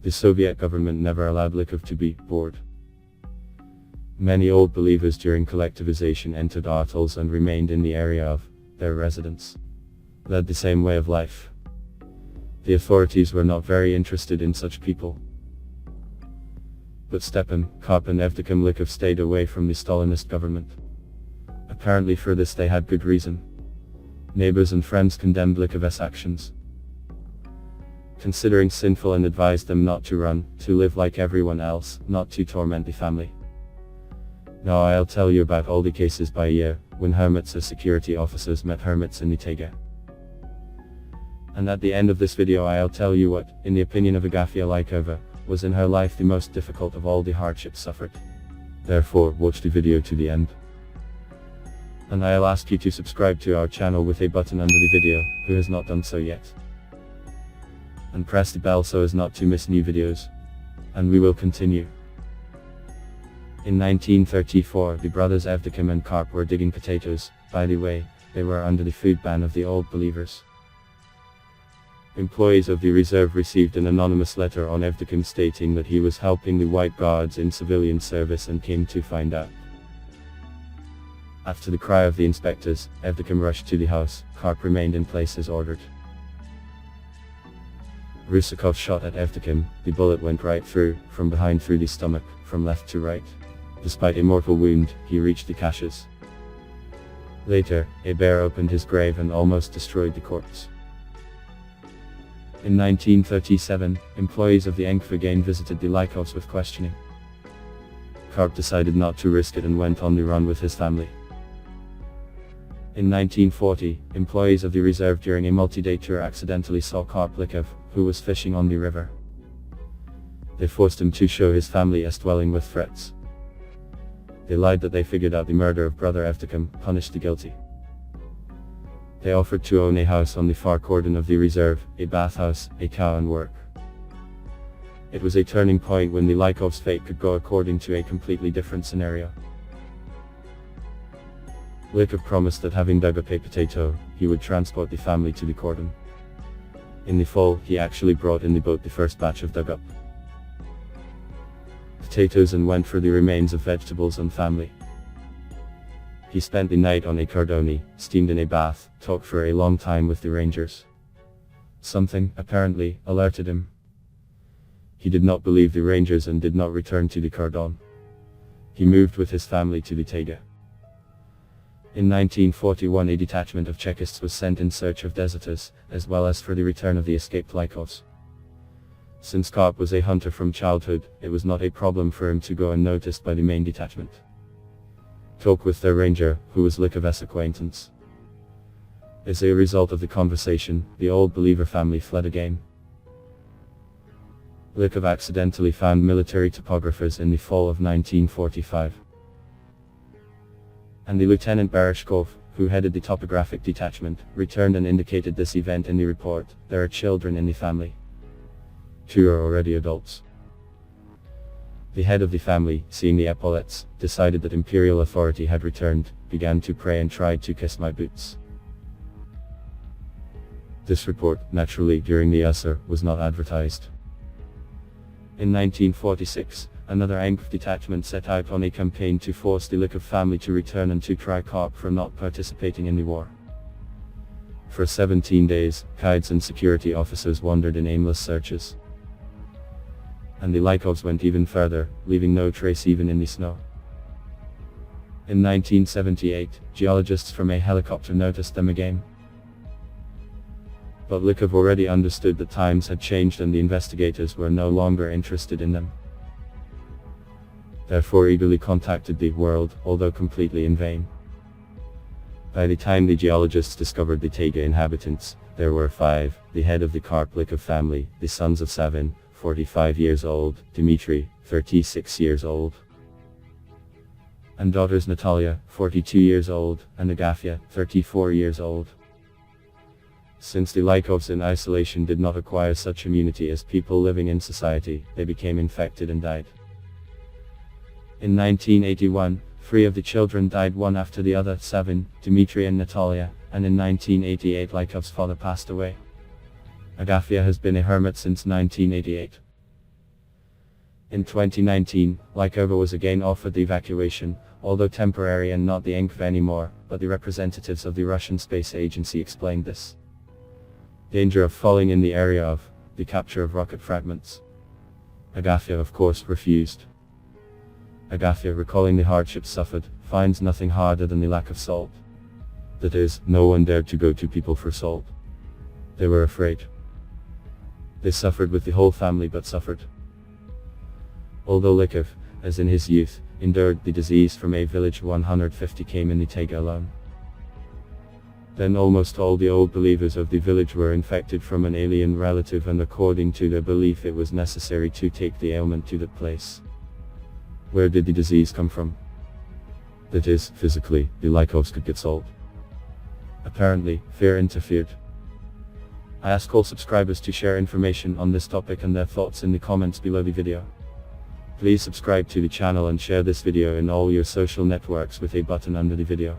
The Soviet government never allowed Lykov to be bored. Many old believers during collectivization entered atolls and remained in the area of their residence, led the same way of life. The authorities were not very interested in such people. But Stepan, Karp and Evdokim Lykov stayed away from the Stalinist government. Apparently for this they had good reason. Neighbors and friends condemned Lykov's actions, considering sinful, and advised them not to run, to live like everyone else, not to torment the family. Now I'll tell you about all the cases by year, when hermits or security officers met hermits in the taiga. And at the end of this video I'll tell you what, in the opinion of Agafya Lykova, was in her life the most difficult of all the hardships suffered. Therefore, watch the video to the end. And I'll ask you to subscribe to our channel with a button under the video, who has not done so yet. And press the bell so as not to miss new videos. And we will continue. In 1934, the brothers Evdokim and Karp were digging potatoes. By the way, they were under the food ban of the Old Believers. Employees of the reserve received an anonymous letter on Evdokim stating that he was helping the White Guards in civilian service and came to find out. After the cry of the inspectors, Evdokim rushed to the house. Karp remained in place as ordered. Rusakov shot at Evdokim. The bullet went right through, from behind through the stomach, from left to right. Despite a mortal wound, he reached the caches. Later, a bear opened his grave and almost destroyed the corpse. In 1937, employees of the Agafya again visited the Lykovs with questioning. Karp decided not to risk it and went on the run with his family. In 1940, employees of the reserve during a multi-day tour accidentally saw Karp Lykov, who was fishing on the river. They forced him to show his family as dwelling with threats. They lied that they figured out the murder of brother Evdokim, punished the guilty. They offered to own a house on the far cordon of the reserve, a bathhouse, a cow and work. It was a turning point when the Lykovs' fate could go according to a completely different scenario. Lykov promised that having dug up a potato, he would transport the family to the cordon. In the fall, he actually brought in the boat the first batch of dug up potatoes and went for the remains of vegetables and family. He spent the night on a cordoni, steamed in a bath, talked for a long time with the rangers. Something, apparently, alerted him. He did not believe the rangers and did not return to the cordon. He moved with his family to the taiga. In 1941 a detachment of Chekists was sent in search of deserters, as well as for the return of the escaped Lykovs. Since Karp was a hunter from childhood, it was not a problem for him to go unnoticed by the main detachment. Talk with their ranger, who was Lykov's acquaintance. As a result of the conversation, the Old Believer family fled again. Lykov accidentally found military topographers in the fall of 1945. And the Lieutenant Barashkov, who headed the topographic detachment, returned and indicated this event in the report. There are children in the family. 2 are already adults. The head of the family, seeing the epaulets, decided that imperial authority had returned, began to pray and tried to kiss my boots. This report, naturally during the Usur, was not advertised. In 1946, another Agafya detachment set out on a campaign to force the Lykov family to return and to try Karp for not participating in the war. For 17 days, guides and security officers wandered in aimless searches. And the Lykovs went even further, leaving no trace even in the snow. In 1978, geologists from a helicopter noticed them again. But Lykov already understood that times had changed and the investigators were no longer interested in them. Therefore eagerly contacted the world, although completely in vain. By the time the geologists discovered the taiga inhabitants, there were 5, the head of the Karp Lykov family, the sons of Savin, 45 years old, Dmitry, 36 years old, and daughters Natalia, 42 years old, and Agafya, 34 years old. Since the Lykovs in isolation did not acquire such immunity as people living in society, they became infected and died. In 1981, 3 of the children died one after the other, Savin, Dmitry and Natalia, and in 1988 Lykov's father passed away. Agafya has been a hermit since 1988. In 2019, Lykova was again offered the evacuation, although temporary and not the Agafya anymore, but the representatives of the Russian Space Agency explained this. Danger of falling in the area of the capture of rocket fragments. Agafya of course refused. Agafya, recalling the hardships suffered, finds nothing harder than the lack of salt. That is, no one dared to go to people for salt. They were afraid. They suffered with the whole family but suffered. Although Lykov, as in his youth, endured the disease from a village 150 came in the Taiga alone. Then almost all the old believers of the village were infected from an alien relative, and according to their belief it was necessary to take the ailment to that place. Where did the disease come from? That is, physically, the Lykovs could get salt. Apparently, fear interfered. I ask all subscribers to share information on this topic and their thoughts in the comments below the video. Please subscribe to the channel and share this video in all your social networks with a button under the video.